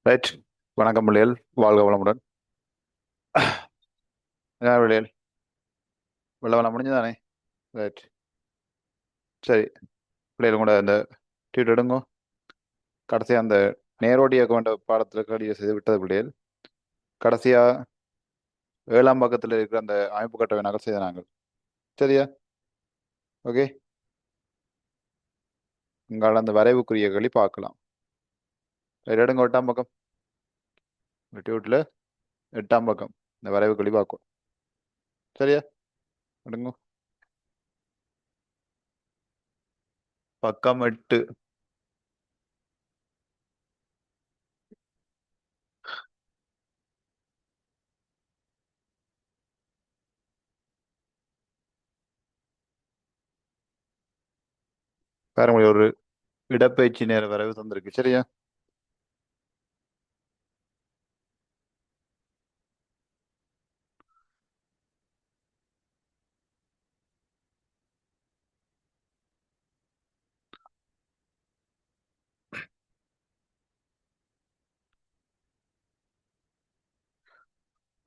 Right. வணக்கம் பிள்ளைகள். வாழ்க வளமுடன். என்ன பிள்ளைகள், வெள்ள வளம் முடிஞ்சதானே? ரைட். சரி பிள்ளைகள், கூட அந்த டியூட் எடுங்கோ. கடைசியாக அந்த நேரோடி அக்கௌண்ட் பாடத்தில் கேள்வியை செய்து விட்டது பிள்ளைகள். கடைசியாக 7ஆம் பக்கத்தில் இருக்கிற அந்த அமைப்பு கட்டவை நகல் செய்த நாங்கள். சரியா? ஓகே. உங்களால் அந்த வரைவுக்குரிய கேள்வி பார்க்கலாம். ரைட், எடுங்க 8ஆம் பக்கம். இந்த டியூட்டில் 8ஆம் பக்கம் இந்த வரைவு கேள்வி பார்க்கும். சரியா? எடுங்க. பக்கம் 8. பாருங்க, ஒரு இடப்பெயர்ச்சி நேர வரைவு தந்திருக்கு. சரியா?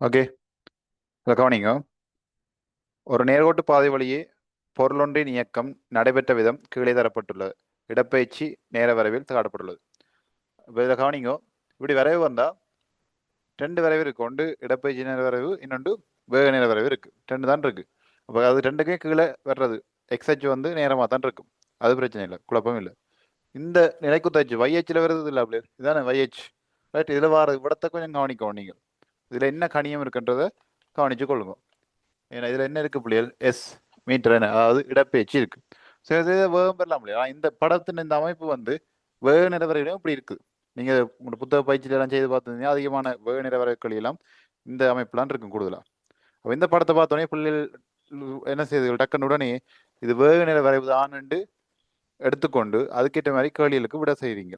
ஓகே, இதை கவனிங்க. ஒரு நேர்கோட்டு பாதை வழியே பொருளொன்றின் இயக்கம் நடைபெற்ற விதம் கீழே தரப்பட்டுள்ளது. இடப்பெயர்ச்சி நேர வரைவில் காட்டப்பட்டுள்ளது. இப்போ இதை கவனிங்கோ. இப்படி வரைவு வந்தா ரெண்டு வரைவு இருக்கு. ஒன்று இடப்பெயர்ச்சி நேர வரைவு, இன்னொன்று வேக நேர வரைவு இருக்கு. ரெண்டு தான் இருக்கு. அப்போ அது ரெண்டுக்கே கீழே வர்றது எக்ஸ்ஹெச் வந்து நேரமாக தான் இருக்கும். அது பிரச்சனை இல்லை, குழப்பம் இல்லை. இந்த நிலைக்குத்தச்சு வைஹெச்சில் வருது இல்லை அப்படி இதானே வைஹெச். ரைட், இதில் வர விடத்தை கொஞ்சம் கவனிக்கணும் நீங்கள். இதில் என்ன கணியம் இருக்குன்றதை கவனிச்சு கொள்ளுங்க. ஏன்னா இதில் என்ன இருக்கு பிள்ளைகள்? எஸ் மீட்டர் என்ன, அதாவது இடப்பெயர்ச்சி இருக்கு. ஸோ இது வேகம் பெறலாம் இல்லையா? இந்த படத்தின் இந்த அமைப்பு வந்து வேக நிறவரையிலும் இப்படி இருக்கு. நீங்க உங்களோட புத்தக பயிற்சியில எல்லாம் செய்து பார்த்துருந்தீங்கன்னா அதிகமான வேக நிறவரைகள் எல்லாம் இந்த அமைப்புலாம் இருக்கும் கூடுதலா. அப்போ இந்த படத்தை பார்த்தோன்னே பிள்ளைகள் என்ன செய்யுது, டக்குன்னு உடனே இது வேக நிற வரைவு தான்னு எடுத்துக்கொண்டு அதுக்கேற்ற மாதிரி கேள்விகளுக்கு விட செய்றீங்க.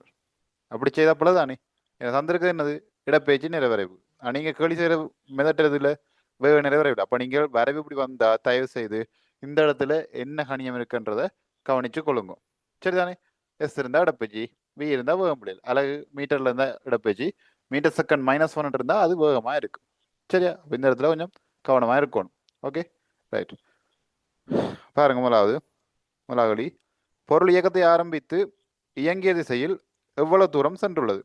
அப்படி செய்த போல தானே எனக்கு தந்திருக்கிறது என்னது? இடப்பெயர்ச்சி நிறைவரைவு. நீங்க கேள்வி செய்யற மிதட்டுறது இல்லை, வேக நிறைவரைவு. அப்ப நீங்க வரைவு இப்படி வந்தா தயவு செய்து இந்த இடத்துல என்ன கணியம் இருக்குன்றத கவனிச்சு கொள்ளுங்க. சரிதானே? எஸ் இருந்தா இடப்பெயர்ச்சி, வி இருந்தா வேகம் முடியல, அழகு மீட்டர்ல இருந்தா இடப்பெயர்ச்சி, மீட்டர் செகண்ட் -1 இருந்தா அது வேகமா இருக்கு. சரியா? இந்த இடத்துல கொஞ்சம் கவனமா இருக்கணும். Okay, right. பாருங்க, முதலாவதி பொருள் இயக்கத்தை ஆரம்பித்து இயங்கிய திசையில் எவ்வளவு தூரம் சென்றுள்ளது.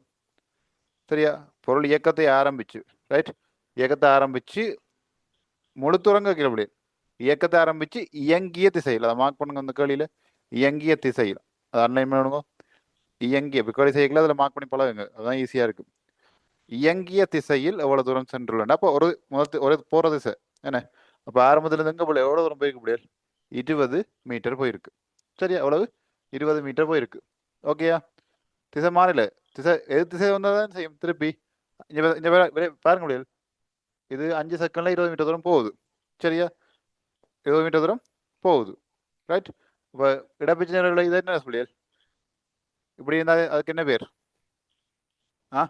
சரியா? பொருள் இயக்கத்தை ஆரம்பிச்சு, ரைட், இயக்கத்தை ஆரம்பிச்சு முழு தூரம் கேட்கல முடியும். இயக்கத்தை ஆரம்பிச்சு இயங்கிய திசையில் அதை மார்க் பண்ணுங்க. அந்த கேள்வியில இயங்கிய திசையில் அதை அன்லைன் பண்ணுங்க. இயங்கிய கேள்வி செய்யல, அதில் மார்க் பண்ணி பழகுங்க, அதுதான் ஈஸியா இருக்கும். இயங்கிய திசையில் எவ்வளவு தூரம் சென்றுள்ளன. அப்போ ஒரு போற திசை என்ன? அப்ப ஆரம்பத்துல இருந்து எங்க போல எவ்வளவு தூரம் போயிருக்கு முடியாது? 20 மீட்டர் போயிருக்கு. சரியா? எவ்வளவு? 20 மீட்டர் போயிருக்கு. ஓகேயா? திசை மாறல. திசை எது திசை வந்தாதான் செய்யும் திருப்பி. பாருங்க முடியாது, இது 5 செகண்ட்ல 20 மீட்டர் தூரம் போகுது. சரியா? 20 மீட்டர் தூரம் போகுது. ரைட். இப்போ இடப்பெயர்ச்சி நேரங்கள் இதை என்ன சொல்லியல்? இப்படி இருந்தா அதுக்கு என்ன பேர்? ஆ,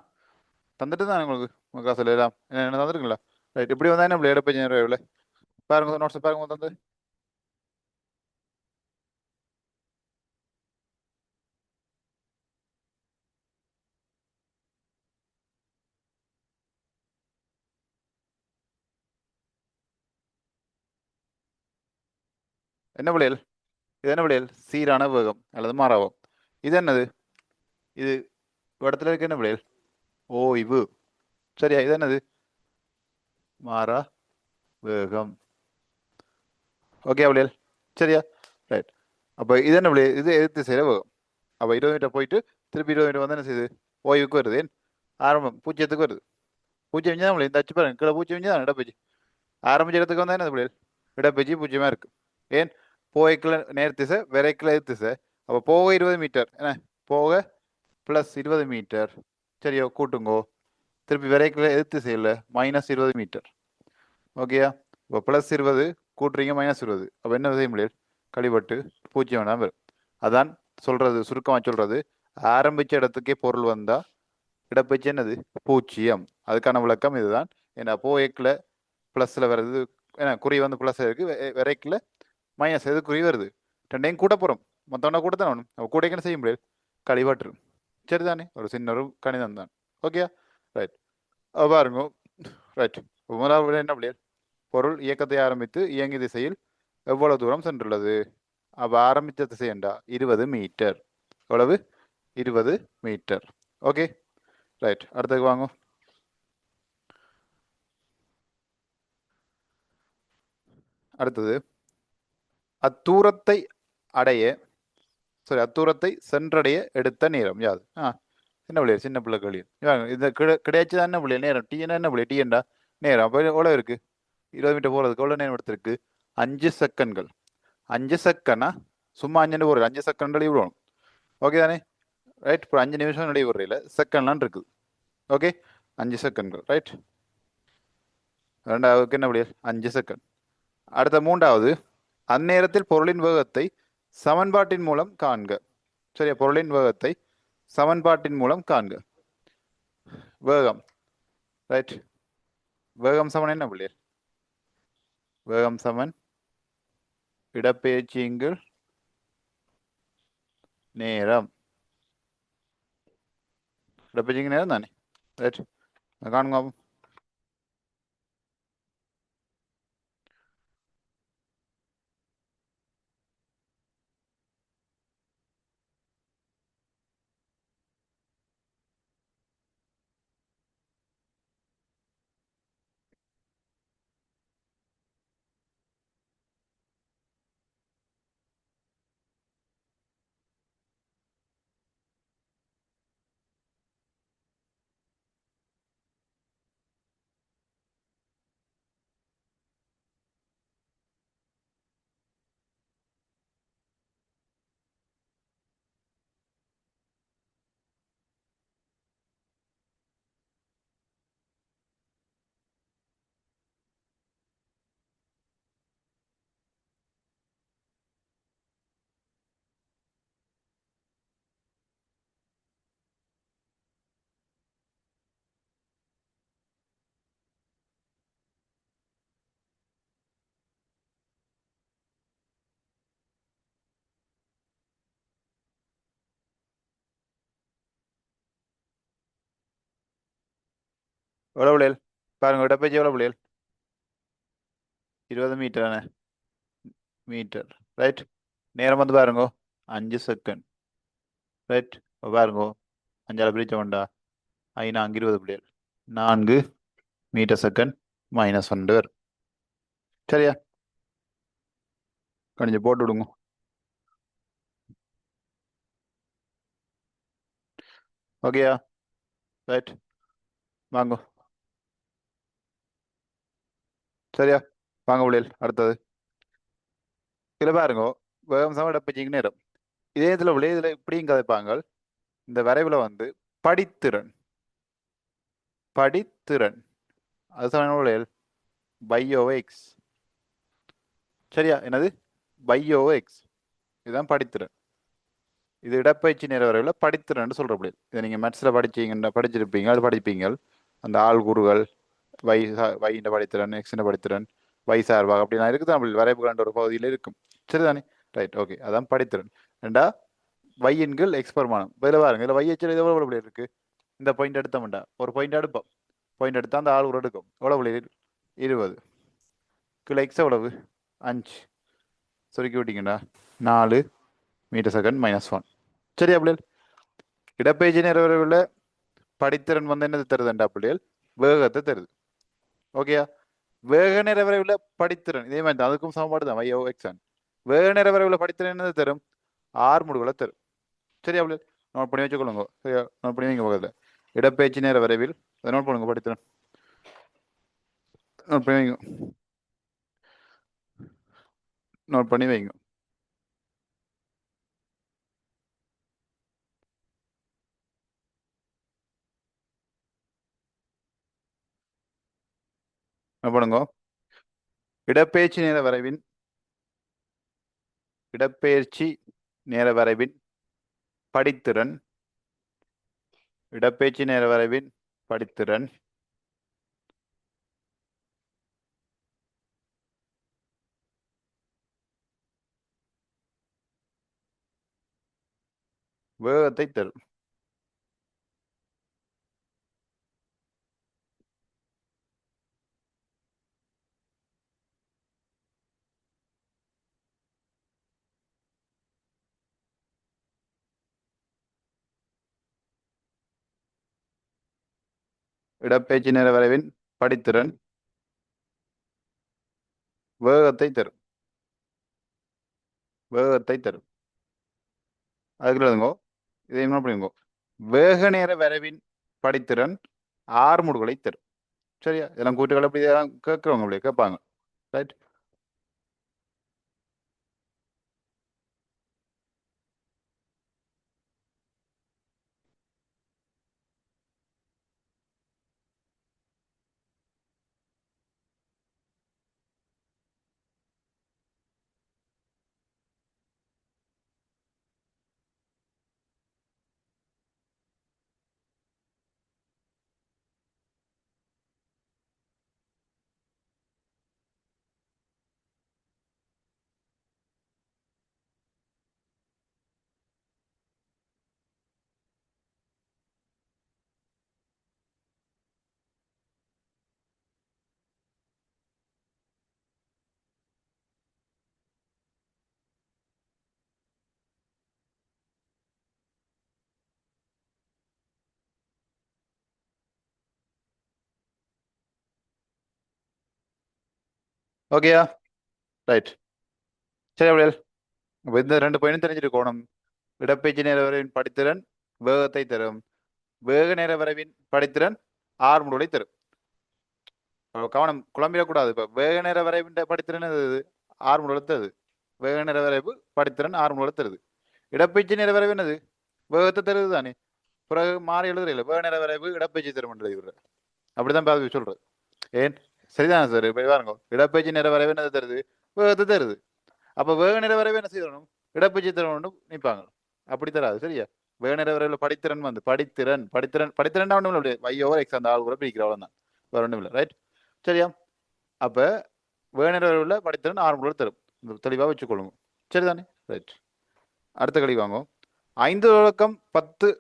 தந்துட்டு தான் உங்களுக்கு உங்க காசு எல்லாம் என்ன தந்துருக்குங்களா? ரைட். இப்படி வந்தா என்ன இடப்பெயர்ச்சி நேரம்? பாருங்க நோட்ஸ் பாருங்க தந்து. என்ன விளையல்? இது என்ன விளையல்? சீரான வேகம் அல்லது மாறாவம். இது என்னது? இது இடத்துல இருக்க என்ன விளையல்? ஓய்வு. சரியா? இது என்னது? மாறா வேகம். ஓகே விளையல். சரியா? ரைட். அப்போ இது என்ன விளையல்? இது எதிர்த்து செய்கிற வேகம். அப்போ 20 மீட்டர் போயிட்டு திருப்பி 20 மீட்டர் வந்து என்ன செய்யுது? ஓய்வுக்கு வருது. ஏன்? ஆரம்பம் பூஜ்ஜியத்துக்கு வருது. பூஜ்ஜியம் தான் விளையல். இந்த அச்சு பாருங்க, கீழே பூஜ்ஜியம் தான் இடப்பெயர்ச்சி. ஆரம்பிச்ச இடத்துக்கு வந்தா என்ன விளையல்? இடப்பெயர்ச்சி பூஜ்ஜியமா இருக்கு. ஏன்? போய்க்குள்ள நேர் திசை, விரைக்குள்ள எதிர் திசை. அப்போ போக 20 மீட்டர் என்ன? போக ப்ளஸ் 20 மீட்டர். சரியோ? கூட்டுங்கோ. திருப்பி விரைக்குள்ள எதிர் திசையில் -20 மீட்டர். ஓகேயா? இப்போ +20 கூட்டுறீங்க -20. அப்போ என்ன செய்ய முடியாது? கழிபட்டு பூஜ்ஜியம் வேணாம் வரும். அதான் சொல்றது, சுருக்கமாக சொல்றது, ஆரம்பிச்ச இடத்துக்கே பொருள் வந்தா இடப்பெயர்ச்சி என்னது? பூஜ்ஜியம். அதுக்கான விளக்கம் இதுதான். ஏன்னா போய்க்குள்ள ப்ளஸ்ல வருது, ஏன்னா குறி வந்து ப்ளஸ் இருக்கு, விரைக்குள்ள மைனஸ் எது குறி வருது? ரெண்டையும் கூட்ட போறோம். மொத்தம்னா கூட தான் வேணும். கூடைக்கு என்ன செய்ய முடியாது? கழிவாற்று. சரிதானே? ஒரு சின்ன ஒரு கணிதம் தான். Okay, right. பாருங்க, ரைட். முதலாவது விடை என்ன பிள்ளைகள்? பொருள் இயக்கத்தை ஆரம்பித்து இயங்கிய திசையில் எவ்வளவு தூரம் சென்றுள்ளது? அப்ப ஆரம்பித்த திசை என்றா 20 மீட்டர். எவ்வளவு? 20 மீட்டர். Okay, right. அடுத்தது வாங்க. அடுத்தது, அத்தூரத்தை அடைய அத்தூரத்தை சென்றடைய எடுத்த நேரம் யாது? என்ன பிள்ளைய? சின்ன பிள்ளை கேள்வி. இந்த கிடைச்சதா என்ன பிள்ளைய? நேரம். டி என்ன பிள்ளைய? டி என்றா நேரம். அப்போ எவ்வளோ இருக்கு? 20 மீட்டர் போகிறதுக்கு எவ்வளோ நேரம் எடுத்திருக்கு? 5 செகண்ட்கள். 5 செகண்டா? சும்மா 5 போகிறது. 5 செகண்ட் விடணும். ஓகே தானே? ரைட். இப்போ 5 நிமிஷம் நடைய விடுறீல செகண்ட்லாம் இருக்குது. ஓகே, 5 செகண்ட்கள். ரைட். ரெண்டாவதுக்கு என்ன பிள்ளைய? 5 செகண்ட். அடுத்த மூன்றாவது, அந்நேரத்தில் பொருளின் வேகத்தை சமன்பாட்டின் மூலம் காண்க. சரியா? பொருளின் வேகத்தை சமன்பாட்டின் மூலம் காண்க. வேகம். ரைட். வேகம் சமன் என்ன பிள்ளையர்? வேகம் சமன் இடப்பெயர்ச்சியின் நேரம். இடப்பெயர்ச்சியின் நேரம் தானே? ரைட். காணுங்க. எவ்வளோ பிள்ளைகள்? பாருங்க, இடப்பெயர்ச்சி எவ்வளோ பிள்ளைகள்? 20 மீட்டர் தானே? மீட்டர். ரைட். நேரம் வந்து பாருங்க 5 செகண்ட். ரைட். பாருங்க, 5ஆல் பிரிச்ச வேண்டா 5 4 20 பிள்ளைகள். 4 மீட்டர் செகண்ட் -1 வரும். சரியா? கொஞ்சம் போட்டு விடுங்க. ஓகேயா? ரைட். வாங்க. சரியா? வாங்க பிள்ளைகள். அடுத்தது இதில் பாருங்க, வேகம் சம இடப்பெயர்ச்சிக்கு நேரம். இதே இதில் பிள்ளை இதில் இப்படியும் கதைப்பாங்க. இந்த வரைவில் வந்து படித்திறன். படித்திறன் அது சம பிள்ளைகள் பை/எக்ஸ். சரியா? என்னது? பை/எக்ஸ். இதுதான் படித்திறன். இது இடப்பெயர்ச்சி நேர வரைவில் படித்திறன் சொல்ற பிள்ளை. இதை நீங்க மேத்ஸில் படிச்சிருப்பீங்க, அது படிப்பீங்க. அந்த ஆள்கூறுகள் வையின் படித்திறன், எக்ஸின் படித்திறன், வை சார்பாக அப்படிலாம் இருக்குது. நம்ம வரைப்பு கண்ட ஒரு பகுதியில் இருக்கும். சரிதானே? ரைட். ஓகே, அதான் படித்திறன். ரெண்டா வையின்கள் எக்ஸ் பெருமானம். இதில் பாருங்க, இதில் வையச்சல் இது எவ்வளோ பிள்ளை இருக்கு? இந்த பாயிண்ட் எடுத்தோம்டா, ஒரு பாயிண்ட் எடுப்போம். பாயிண்ட் எடுத்தா அந்த ஆள்கூறு எடுக்கும். எவ்வளோ பிள்ளை? 20. கீழே எக்ஸ் எவ்வளவு? 5. சுருக்கி விட்டீங்கடா 4 மீட்டர் செகண்ட் -1. சரியா பிள்ளைகள்? இடப்பெயர்ச்சி நேர வரைவில் படித்திறன் வந்து என்னது தருதுண்டா பிள்ளைகள்? வேகத்தை தருது. ஓகேயா? வேக நேர வரைவில் படித்திறன் இதே மாதிரி தான், அதுக்கும் சமன்பாடு தான் y/x. வேக நேர வரைவில் படித்திறன் என்னது தரும்? 6 முடிவுகளை தரும். சரியா பிள்ளைகள்? நோட் பண்ணி வச்சுக்கொள்ளுங்க. சரியா? நோட் பண்ணி வைங்க பக்கத்தில். இடப்பெயர்ச்சி நேர வரைவில் அதை நோட் பண்ணுங்க. படித்திறன் நோட் பண்ணி வைங்க. நோட் பண்ணி வைங்க. நோட் பண்ணுங்க. இடப்பெயர்ச்சி நேர வரைவின் இடப்பெயர்ச்சி நேர வரைவின் படித்திறன். இடப்பெயர்ச்சி நேர வரைவின் படித்திறன் வேகத்தை தரும். இடப்பெயர்ச்சி நேர வரைவின் படித்திறன் வேகத்தை தரும். வேகத்தை தரும். அதுக்குள்ள எழுதுங்கோ. இதை என்ன பண்ணுங்க, வேக நேர வரைவின் படித்திறன் ஆறுமுடுகளை தரும். சரியா? இதெல்லாம் கூட்டுகள் அப்படி இதெல்லாம் கேட்குறவங்க அப்படியே கேட்பாங்க. ரைட்? ஓகேயா? ரைட். சரி அப்படியே. அப்ப இந்த 2 பயனும் தெரிஞ்சிருக்கணும். இடப்பெயர்ச்சி நேர வரைவின் படித்திறன் வேகத்தை தரும். வேக நேர வரைவின் படித்திறன் ஆறுமுடுகளை தரும். கவனம் குழம்பிடக்கூடாது. இப்போ வேக நேர வரைவின் படித்திறன் அது ஆறுமுடுகளை தருது. வேக நேர வரைவு படித்திறன் ஆறுமுடுகளை தருது. இடப்பெயர்ச்சி நேர வரைவு என்னது? வேகத்தை தருது தானே. பிறகு மாறி எழுதுறீங்களா? வேக நேர வரைவு இடப்பெயர்ச்சி தரும் எழுதுற. அப்படிதான் பாதி சொல்றது. ஏன்? சரிதானே சார்? இப்போ பாருங்க, இடப்பெயர்ச்சி நேர வரைவு என்னது தருது? வேகத்தை தருது. அப்போ வேக நேர வரைவு என்ன செய்யணும்? இடப்பெயர்ச்சி தரணும் நினைப்பாங்க. அப்படி தராது. சரியா? வேக நேர வரைவில் படித்திறன் வந்து படித்திறன் படித்திறன் படித்திறன் ஒன்றும் இல்லை. y ஓவர் எக்ஸ் அந்த ஆள் கூட பிடிக்கிற அவ்வளோ தான். வேற ஒன்றும் இல்லை. ரைட்? சரியா? அப்போ வேக நேர வரைவில் படித்திறன் 6 முறை தரும். தெளிவாக வச்சுக்கொள்ளுங்க. சரிதானே? ரைட். அடுத்த கழி வாங்கும். 5 தொடக்கம் 10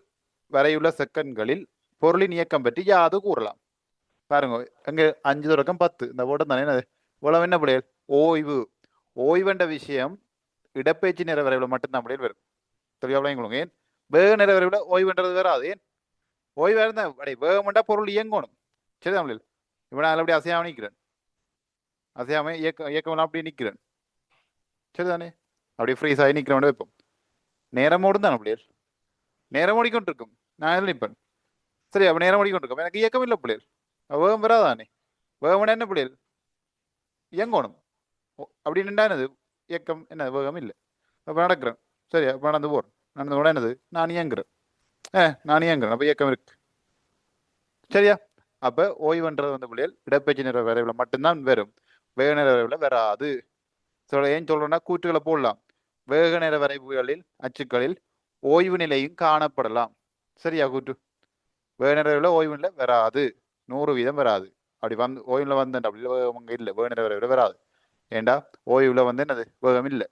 வரையுள்ள செகண்ட்களில் பொருளின் இயக்கம் பற்றி யாது கூறலாம். பாருங்க, அங்க 5 தொடக்கம் 10 இந்த ஓட்டம் தானே. என்னது உலகம்? என்ன பிள்ளைகள்? ஓய்வு. ஓய்வென்ற விஷயம் இடப்பெயர்ச்சி நேர வரைவில் மட்டும்தான் பிள்ளைகள் வரும். தெளிவாக ஏன் வேக நேர வரைவில் ஓய்வுன்றது வராது. ஏன்? ஓய்வு இருந்தா வேகம்ண்டா பொருள் இயங்கணும். சரிதான் பிள்ளைகள்? இப்போ நான் அப்படி அசையாம நிற்கிறேன். அசையாம இயக்கம் அப்படியே நிற்கிறேன். சரிதானே? அப்படியே ஃப்ரீஸ் ஆகி நிற்கிறவன் வைப்போம். நேரமோடும் தானே பிள்ளைகள்? நேரம் ஓடிக்கொண்டிருக்கும். நான் எதில் நிற்பேன். சரி, அப்போ நேரம் ஓடிக்கொண்டிருக்கும். எனக்கு இயக்கம் இல்லை பிள்ளைகள். வேகம் வராதானே. வேகம்னா என்ன பிள்ளைகள்? இயங்கணும். அப்படின்னு என்னது இயக்கம்? என்ன வேகம் இல்லை. அப்போ நடக்கிறேன். சரி, அப்போ நடந்து போகிறேன். நடந்து கூட என்னது? நான் இயங்குறேன். நான் இயங்குறேன். அப்போ இயக்கம் இருக்கு. சரியா? அப்போ ஓய்வுன்றது வந்து பிள்ளைகள் இடப்பெயர்ச்சி நேர வரைவில் மட்டும்தான் வரும். வேக நேர வரைவில் வராது. ஏன் சொல்றேன்னா கூற்றுகளை போடலாம். வேக நேர வரைவுகளில் அச்சுக்களில் ஓய்வு நிலையும் காணப்படலாம். சரியா? கூற்று வேக நேர வரைவில் ஓய்வு நிலை வராது. 100% வராது. அப்படி வந்து ஓய்வுல வந்து அப்படி வேகம் அங்கே இல்லை. வேக நேர வரைவில் வராது. ஏண்டா ஓய்வுல வந்து என்னது? வேகம் இல்லை.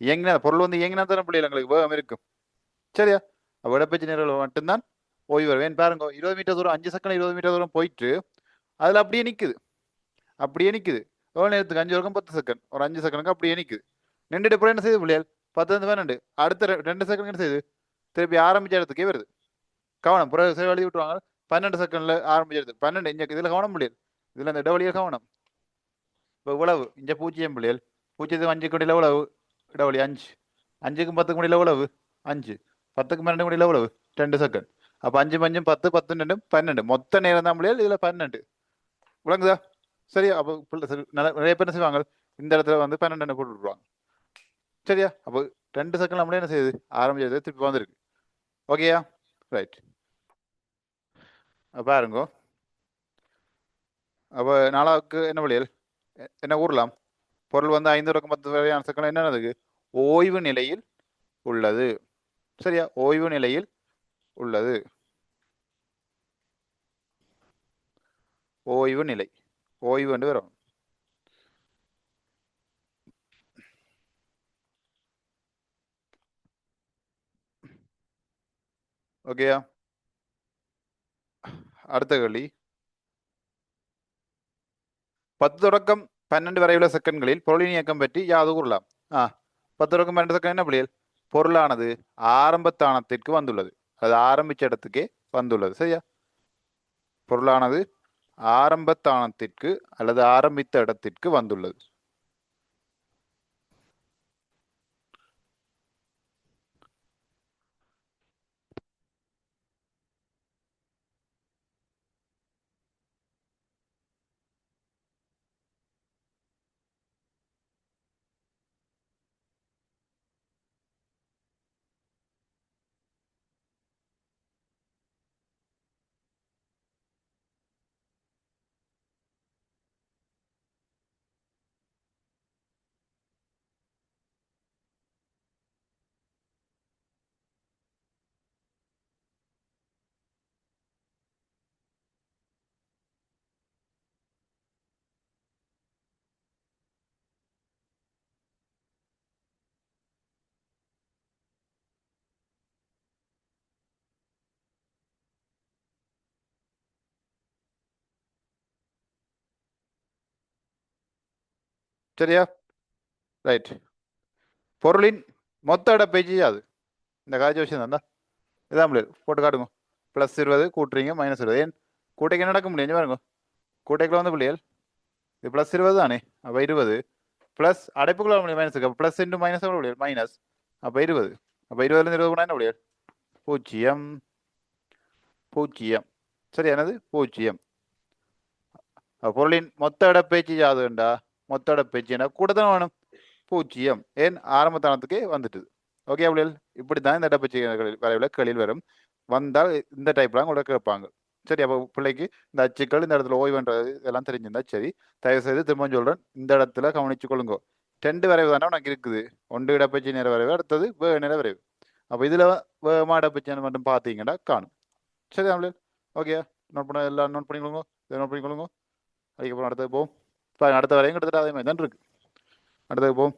இயங்கினா பொருள் வந்து இயங்கினா தானே பிள்ளைகள் எங்களுக்கு வேகம் இருக்கும். சரியா? அப்போ இடப்பெயர்ச்சி நேரம் மட்டும்தான் ஓய்வு வரும். ஏன் பாருங்க, 20 மீட்டர் தூரம் 5 செகண்ட் 20 மீட்டர் தூரம் போயிட்டு அதில் அப்படியே நிற்குது. அப்படியே நிற்குது. எவ்வளோ நேரத்துக்கு? 5 வரைக்கும் 10 செகண்ட். ஒரு 5 செகண்டுக்கு அப்படியே நிற்குது. நின்றுட்டு போய் என்ன செய்யுது பிள்ளைகள்? 10 12 அடுத்த 2 செகண்ட் என்ன செய்யுது? திருப்பி ஆரம்பிச்ச இடத்துக்கே வருது. கவனம். பிறகு சரி எழுதி விட்டுருவாங்க. 12 செகண்ட்ல ஆரம்பிச்சிருது. 12 இங்கே இதில் கவனம் பிள்ளைகள். இதில் இந்த இடவழியாக கவனம். இப்போ உழவு இங்கே 0 பிள்ளைகள். 0க்கு 5 கொண்டியில் உழவு இடவழி 5. 5க்கும் 10க்கு முடியல உழவு 5. 10க்கு 12 முடியல உழவு 2 செகண்ட். அப்போ 5 5 10 10 2 12 மொத்த நேரம் தான் பிள்ளைகள். இதில் 12 விளங்குதா? சரியா? அப்போ நிறைய பேர் என்ன செய்வாங்க? இந்த இடத்துல வந்து 12 போட்டு விட்டுருவாங்க. சரியா? அப்போ 2 செகண்ட் நம்மளே என்ன செய்யுது? ஆரம்பிச்சது திருப்பி வந்துருக்கு. ஓகேயா? ரைட். பாருங்க. அப்போ நாளாவுக்கு என்ன வழியல்? என்ன கூறலாம்? பொருள் வந்து 5 தொடக்கம் 10 வரையான செகண்ட் என்ன நடக்குது? ஓய்வு நிலையில் உள்ளது. சரியா? ஓய்வு நிலையில் உள்ளது. ஓய்வு நிலை. ஓய்வு என்று வரும். ஓகேயா? அடுத்த கேள்வி. 10 தொடக்கம் 12 வரையுள்ள செகண்ட்களில் பொருளின் இயக்கம் பற்றி யாது கூறலாம். 10 தொடக்கம் 12 செகண்ட் என்ன பிள்ளைகள்? பொருளானது ஆரம்ப தானத்திற்கு வந்துள்ளது. அது ஆரம்பிச்ச இடத்துக்கே வந்துள்ளது. சரியா? பொருளானது ஆரம்பத்தானத்திற்கு அல்லது ஆரம்பித்த இடத்திற்கு வந்துள்ளது. சரியா? ரைட். பொருளின் மொத்த இடப்பெயர்ச்சி அது. இந்த காய்ச்சி விஷயம் தான் இதான் முடியாது. போட்டு காட்டுங்க. +20 கூட்டுறீங்க -20. ஏன் கூட்டைக்கு நடக்க முடியும் பாருங்க. கூட்டைக்குள்ள வந்து பிள்ளைகள் இது +20 தானே. அப்போ 20 ப்ளஸ் அடைப்புக்குள்ள முடியும் மைனஸுக்கு. அப்போ ப்ளஸ் இன்ட்டு மைனஸ் எவ்வளோ முடியாது? மைனஸ். அப்போ 20. அப்போ 20லேருந்து 20 போனால் என்ன முடியாது? 0 0. சரி, என்னது 0. பொருளின் மொத்த இடப்பெயர்ச்சி யாதுண்டா? மொத்த இடப்பெயர்ச்சி என்ன கூட தான் வேணும். 0. ஏன் ஆரம்பத்தானத்துக்கே வந்துட்டு. ஓகே பிள்ளைகள், இப்படி தான் இந்த இடப்பெயர்ச்சி வரைவில் கேள்வியில் வரும். வந்தால் இந்த டைப்லாம் கூட கேட்பாங்க. சரி, அப்போ பிள்ளைக்கு இந்த அச்சுக்கள் இந்த இடத்துல ஓய்வுன்றது இதெல்லாம் தெரிஞ்சிருந்தா சரி. தயவு செய்து திரும்ப சொல்றேன், இந்த இடத்துல கவனிச்சு கொள்ளுங்க. 2 வரைவு தானே உனக்கு இருக்குது. ஒன்று இடப்பெயர்ச்சி நேர வரைவு, அடுத்தது வேக நேர வரைவு. அப்போ இதுல வேகமா இடப்பெயர்ச்சி மட்டும் பார்த்தீங்கன்னா காணும். சரி தமிழ். ஓகே, நோட் பண்ண எல்லாம் நோட் பண்ணிக்கொள்ளுங்க. இதை நோட் பண்ணிக்கொள்ளுங்க. அதுக்கப்புறம் அடுத்தது போவோம். அடுத்த வரையும் கிட்டத்தட்ட அதே மாதிரி தான் இருக்கு. அடுத்தது போவோம்.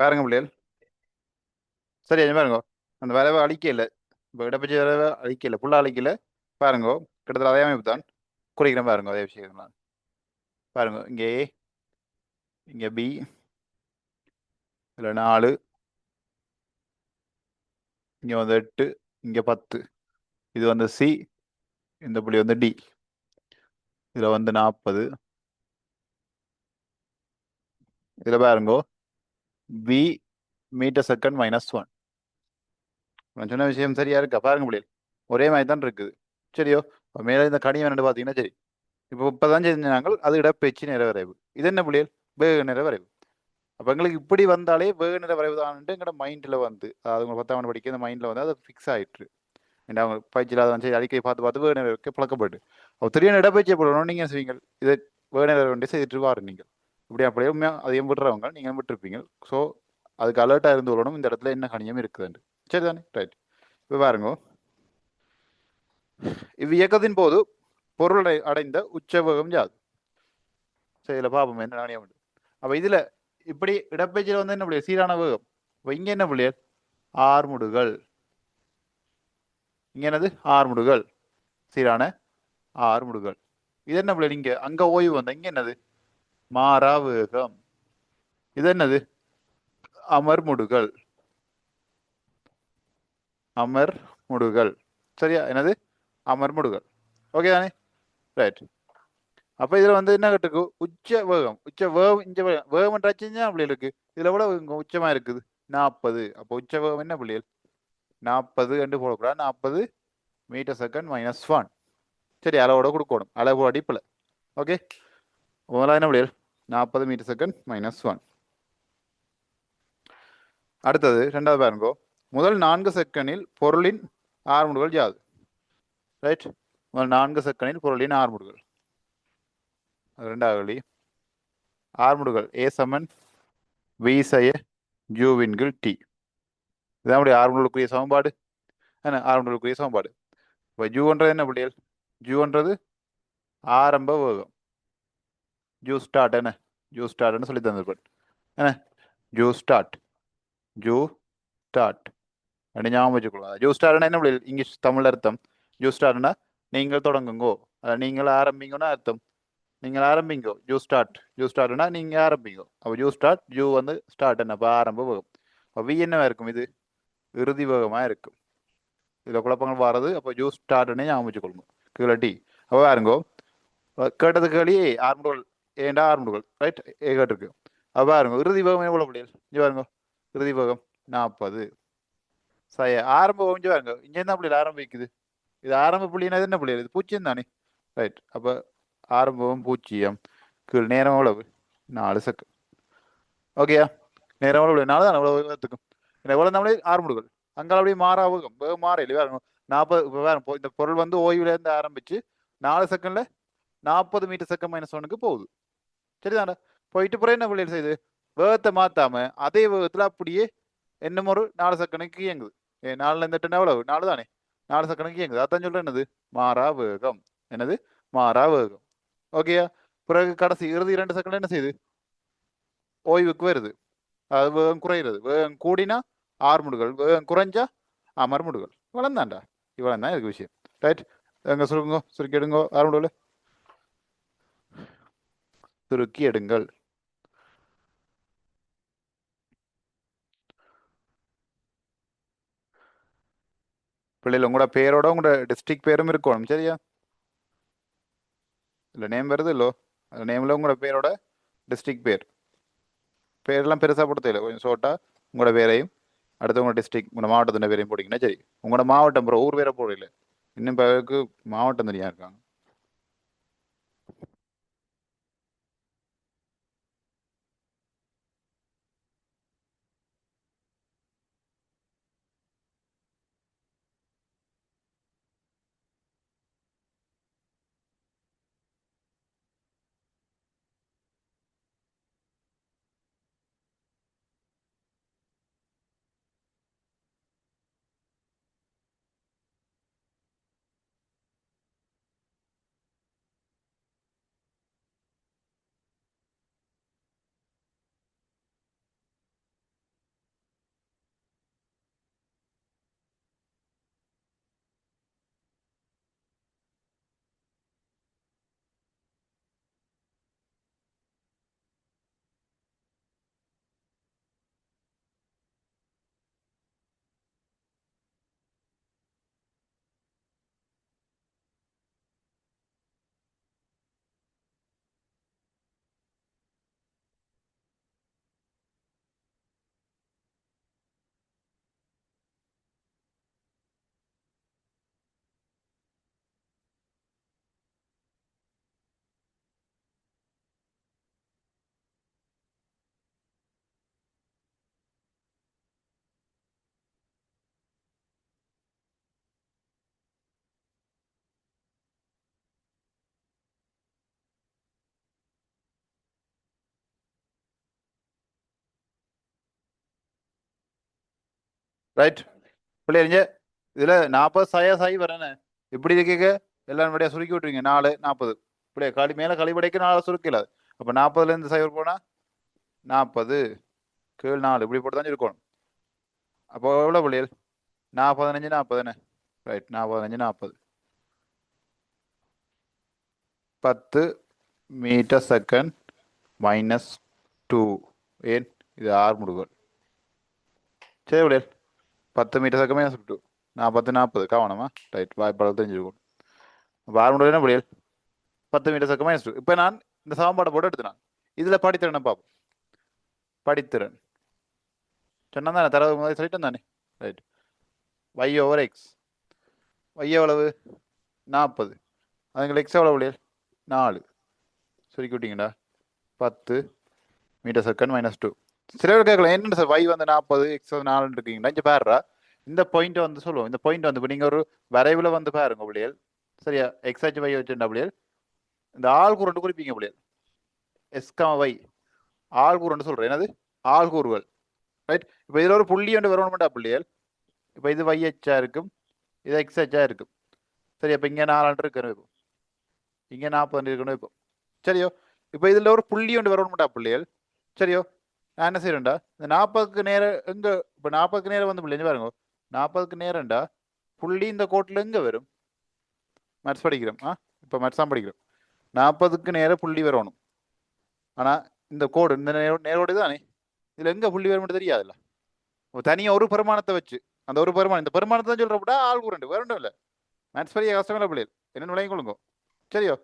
பாருங்க பிள்ளைகள். சரி, என்ன பாருங்க, அந்த வரைவை அழிக்க இல்லை. இப்போ இடப்பெயர்ச்சி வரைவை அழிக்க இல்லை, ஃபுல்லாக அழிக்கல. பாருங்க, கிட்டத்தட்ட அதே அமைப்பு தான் குறிக்கிறேன். பாருங்க, அதே விஷயம் தான். பாருங்க, இங்கே A, இங்கே B, இதில் 4, இங்கே வந்து 8, இங்கே 10. இது வந்து C, இந்த புள்ளி வந்து D. இதில் வந்து 40. இதில் பாருங்க V m/s -1. நான் சொன்ன விஷயம் சரியா இருக்கா? பாருங்க பிள்ளைகள், ஒரே மாதிரி தான் இருக்குது. சரியோ? மேலே இந்த கணியம் என்னன்னு பார்த்தீங்கன்னா சரி. இப்போ இப்போதான் செஞ்சாங்க அது இடப்பெயர்ச்சி நேர வரைவு. இது என்ன பிள்ளைகள்? வேக நேர வரைவு. அப்போ எங்களுக்கு இப்படி வந்தாலே வேக நேர வரைவு தான்ட்டு எங்களோட மைண்டில் வந்து, அதாவது உங்க 10ஆம் ஆண்டு படிக்க இந்த மைண்டில் வந்து அது ஃபிக்ஸ் ஆயிட்டு. ஏன்னா அவங்க பயிற்சியில் அதை வந்து அடிக்கடி பார்த்து பார்த்து வேக நேர பழக்கப்பட்டு அப்போ திடீர்னு இடப்பெயர்ச்சி போடணும். நீங்கள் என்ன செய்வீங்க? இதை வேக நேர வேண்டிய செய்துட்டு வாரு நீங்கள். இப்படி அப்படியே உண்மையாக அதையும் விடுறவங்க நீங்கள் விட்டுருப்பீங்க. ஸோ அதுக்கு அலர்ட்டாக இருந்து கொள்ளணும் இந்த இடத்துல என்ன கணியம் இருக்குதுன்னு. சரிதானே? ரைட். இப்போ பாருங்க, இவ்வியக்கத்தின் போது பொருள் அடைந்த உச்ச வேகம் யாது? சரி, இதில் பார்ப்போம் என்ன கணியம் உண்டு. அப்போ இதில் இப்படி இடப்பெயர்ச்சியில் வந்து என்ன புள்ளியல்? சீரான வேகம். இப்போ இங்கே என்ன புள்ளியல்? ஆர்முடுகள். இங்கே என்னது? ஆர்முடுகள். சீரான ஆர்முடுகள். இது என்ன புள்ளியல்? இங்கே அங்கே ஓய்வு வந்த இங்கே என்னது? மாறா வேகம். இது என்னது? அமர்முடுகள். அமர்முடுகள். சரியா? என்னது? அமர்முடுகள். ஓகே தானே? ரைட். அப்ப இதுல வந்து என்ன கட்டுக்கு? உச்ச வேகம். உச்ச வேகம் இந்த வேகம் டச்சுன்னா அப்படி இருக்கு. இதுல எவ்வளவு இங்க உச்சமா இருக்குது? 40. அப்போ உச்ச வேகம் என்ன புள்ளியல்? 40 என்று போடக்கூடாது. 40 மீட்டர் செகண்ட் மைனஸ் 1. சரி, அளவோட கொடுக்கணும். அளவு அடிப்பில். ஓகே, முதல்ல என்ன புள்ளியல்? 40 மீட்டர் செகண்ட் மைனஸ் 1. அடுத்தது ரெண்டாவது பாருங்கோ. முதல் 4 செகண்டில் பொருளின் ஆர்முடுகள் யாது? ரைட். முதல் 4 செகண்டில் பொருளின் ஆர்முடுகள். ரெண்டாவது வழி. ஆர்முடுகள் ஏ சமன் வி செய்ய ஜூவின் கீழ் டி. இதான் ஆர்முடுகளுக்குரிய சமன்பாடு. என்ன ஆர்முடுகளுக்குரிய சமன்பாடு? இப்போ ஜூன்றது என்ன புள்ளியல்? ஜூன்றது ஆரம்ப வேகம். ஜூ ஸ்டார்ட் என்ன? ஜூ ஸ்டார்ட்னு சொல்லி தந்திருப்பேன். என்ன? Zoo start. ஜூ ஸ்டார்ட் அப்படி ஞாபகம் வச்சுக்கொள்ளுங்க. ஜூ ஸ்டார்ட்னா என்ன புள்ளியல்? இங்கிலீஷ் தமிழ் அர்த்தம். ஜூ ஸ்டார்ட்னா நீங்கள் தொடங்குங்கோ, நீங்கள் ஆரம்பிங்கன்னா அர்த்தம். நீங்கள் ஆரம்பிங்கோ. You start. ஜூ ஸ்டார்ட்னா நீங்க ஆரம்பிங்கோ. அப்போ ஜூ ஸ்டார்ட். ஜூ வந்து ஸ்டார்ட் என்ன? ஆரம்ப வேகம். அப்போ வி என்னவா இருக்கும்? இது இறுதி வேகமா இருக்கும். இதுல குழப்பங்கள் வர்றது. அப்போ ஜூ ஸ்டார்ட்னே ஞாபகம் வச்சுக்கொள்ளுங்க. கீழே டி. அப்போ பாருங்கோ, கேட்டது கேள்வி ஆர்முடுகள் ஏண்டா ஆர்முடுகள். ரைட். ஏ கேட்டிருக்கு. அப்போ பாருங்க, இறுதி வேகம் எவ்வளவு புள்ளியல்? இங்கே பாருங்க, இறுதி வேகம் 40. சரி, ஆரம்ப வேகம் இங்கே பாருங்க, இங்கே என்ன புள்ளியல் ஆரம்பிக்குது? இது ஆரம்ப புள்ளினா என்ன புள்ளியல்? இது பூஜ்ஜியம் தானே? ரைட். அப்போ ஆரம்பம் பூஜ்ஜியம். கீழ் நேரம் எவ்வளவு? 4 செகண்ட். ஓகேயா? நேரம் எவ்வளவு? 4 தான். எவ்வளவு வேகத்துக்கும் எவ்வளவு நம்மளே ஆர்முடுகள். அங்கே அப்படியே மாறா வேகம். வேகம் மாற இல்லை. வேற 40. இப்போ வேற இந்த பொருள் வந்து ஓய்வுல இருந்து ஆரம்பிச்சு 4 செகண்ட்ல 40 மீட்டர் செகண்ட் மைனஸ் 1க்கு போகுது. சரிதானே? போயிட்டு பிறகு என்ன புள்ளியல் செய்யுது? வேகத்தை மாத்தாம அதே வேகத்துல அப்படியே இன்னும் ஒரு 4 செகண்டுக்கு இயங்குது. 4ல இருந்து 8 எவ்வளவு? 4 தானே? 4 செகண்டுக்கு இயங்குது. அதான் சொல்றேன் என்னது? மாறா வேகம். என்னது? மாறா வேகம். ஓகேயா? பிறகு கடைசி இறுதி 2 செகண்ட் என்ன செய்யுது? ஓய்வுக்கு வருது. அது வேகம் குறையிறது. வேகம் கூடினா ஆர்முடுகள், வேகம் குறைஞ்சா அமர்முடுகள். இவ்வளவு தான்டா. இவ்வளவு தான் இருக்கு விஷயம். ரைட். எங்க சுருங்க சுருக்கி எடுங்கோ ஆர்முடுகள். சுருக்கி எடுங்கள். பிள்ளைகள் உங்களோட பேரோட உங்களோட டிஸ்ட்ரிக்ட் பேரும் இருக்கணும். சரியா? இல்லை நேம் வருது இல்லோ? அந்த நேமில் உங்களோட பேரோட டிஸ்ட்ரிக்ட் பேர். பேரெல்லாம் பெருசாக போட தெரியல. கொஞ்சம் ஷோர்ட்டா உங்களோட பேரையும் அடுத்து உங்களோட டிஸ்ட்ரிக்ட், உங்களோட மாவட்டத்தின் பேரையும் போட்டிங்கன்னா சரி. உங்களோட மாவட்டம் ப்ரோ, ஊர் பேரை போடல. இன்னும் பேருக்கு மாவட்டம் தனியாக இருக்காங்க. ரைட் பிள்ளை அறிஞ்ச இதுல 40 சாய் வரேன்னு இப்படி இருக்கீங்க எல்லாரும் விடையா சுருக்கி விட்டுருவீங்க 4 40 இப்படியே களி மேல கழிப்படைக்கு 4 சுருக்கல அப்ப 40ல இருந்து சைவர் போனா 40 கீழ் 4 இப்படி போட்டு தான் இருக்கணும் அப்போ எவ்வளவு பிள்ளைகள் 45 40 என்ன ரைட் 45 40 10 மீட்டர் செகண்ட் -2 ஏன் இது 6 முடுகள் சரி பிள்ளைகள் 10 மீட்டர் செகண்ட் -2 40 40 கவனமா ரைட் வாய்ப்பாளர் தெரிஞ்சுக்கணும் அப்போ 6 முடுகள் என்ன பிள்ளைகள் 10 மீட்டர் செகண்ட் -2 இப்போ நான் இந்த சமன்பாடை போட்டு எடுத்துனான் இதுல படித்திறனை பார்ப்போம் படித்திறன் சொன்னா தானே தரவு முதல் சொல்லிட்டு தானே ரைட் y/x y எவ்வளவு 40 அதுங்களுக்கு x எவ்வளவு பிள்ளைகள் 4 சுருக்கி விட்டீங்கடா 10 மீட்டர் செகண்ட் -2 சில பேர் கேட்கலாம் என்னென்ன சார் y வந்து 40 x வந்து 4 இருக்கீங்களா இங்கே பாருறா இந்த பாயிண்ட் வந்து சொல்லுவோம் இந்த பாயிண்ட் வந்து இப்போ நீங்கள் ஒரு வரைவில் வந்து பாருங்க பிள்ளைகள் சரியா x h y வச்சுட்டா பிள்ளைகள் இந்த ஆள்கூறு குறிப்பீங்க பிள்ளைகள் x, y ஆள்கூறுன்னு சொல்கிறேன் என்னது ஆள்கூறுகள் ரைட் இப்போ இதில் ஒரு புள்ளி ஒன்று வரணும்டா பிள்ளைகள் இப்போ இது YH இருக்கும் இது XH இருக்கும் சரி அப்போ இங்கே 4 இருக்கணும் இப்போ இங்கே 40 இருக்கணும் இப்போ சரியோ இப்போ இதில் ஒரு புள்ளி ஒன்று வரணும்டா பிள்ளைகள் சரியோ நான் என்ன செய்யறேன்டா இந்த 40க்கு நேரம் எங்கே இப்போ 40க்கு நேரம் வந்து பிள்ளைங்க பாருங்க 40க்கு நேரம்டா புள்ளி இந்த கோட்டில் எங்கே வரும் மேத்ஸ் படிக்கிறோம் இப்போ மேத்ஸ் தான் படிக்கிறோம் 40க்கு நேரம் புள்ளி வரணும் ஆனால் இந்த கோடு இந்த நேரோடு தானே இதில் எங்கே புள்ளி வரும் தெரியாதுல்ல தனியாக ஒரு பெருமானத்தை வச்சு அந்த ஒரு பெருமானம் இந்த பெருமானத்தை தான் சொல்கிறப்படா ஆள் கூறண்டு வேற ஒன்றும் இல்லை மேத்ஸ் பெரிய கஷ்டமில்ல பிள்ளைகள் என்ன விளையும் கொள்ளுங்க சரியோ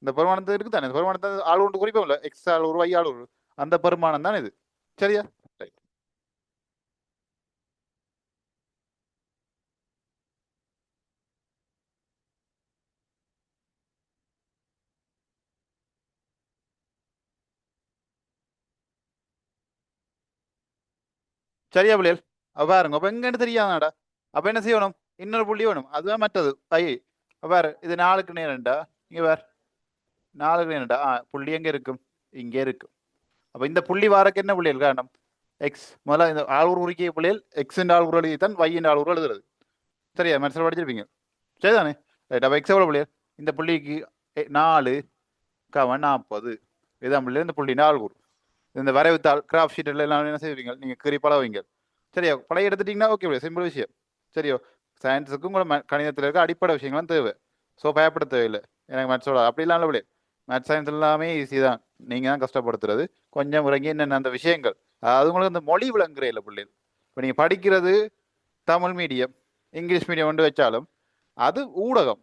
இந்த பெருமானத்தை இருக்குது தானே இந்த பெருமானத்தை ஆள் ஒன்று குறிப்போம் இல்லை எக்ஸ் ஆள் ஒரு Y ஆள் ஒரு அந்த பெருமானம் தான் இது சரியா சரியா பிள்ளைகள் அப்போ பாருங்க அப்போ எங்கன்னு தெரியாதாடா அப்போ என்ன செய்யணும் இன்னொரு புள்ளி வேணும் அதுதான் மற்றது பாரு இது 4க்கு நேரம்டா இங்கே வேறு 4க்கு நேரம்டா புள்ளி எங்கே இருக்கும் இங்கே இருக்கும் அப்போ இந்த புள்ளி வாரக்கு என்ன புள்ளிகள் காரணம் எக்ஸ் முதல்ல இந்த ஆள்கூறு குறிக்கிய புள்ளிகள் எக்ஸின் ஆள்கூறு எழுதி தான் வையின் ஆள்கூறு எழுதுறது சரியா மனசில் படிச்சிருப்பீங்க சரிதானே ரைட் அப்போ எக்ஸ் எவ்வளோ புள்ளிகள் இந்த புள்ளிக்கு 4 40 இதான் புள்ளி இந்த புள்ளி ஆள்கூறு இந்த வரைவுத்தாள் கிராஃப்ட் ஷீட்டில் எல்லாம் என்ன செய்வீங்க நீங்கள் கீறி பழவீங்க சரியா பழைய எடுத்துட்டீங்கன்னா ஓகே சிம்பிள் விஷயம் சரியோ சயின்ஸுக்கும் கூட கணிதத்தில் இருக்க அடிப்படை விஷயங்கள்லாம் தேவை ஸோ பயப்பட தேவையில்லை எனக்கு மேத்ஸோட அப்படிலாம் இல்லை மேத்ஸ் சயின்ஸ் எல்லாமே ஈஸி தான் நீங்கள் தான் கஷ்டப்படுத்துறது கொஞ்சம் இறங்கி என்னென்ன அந்த விஷயங்கள் அது உங்களுக்கு அந்த மொழி விளங்குற இல்லை பிள்ளைகள் இப்போ நீங்கள் படிக்கிறது தமிழ் மீடியம் இங்கிலீஷ் மீடியம் வந்து வச்சாலும் அது ஊடகம்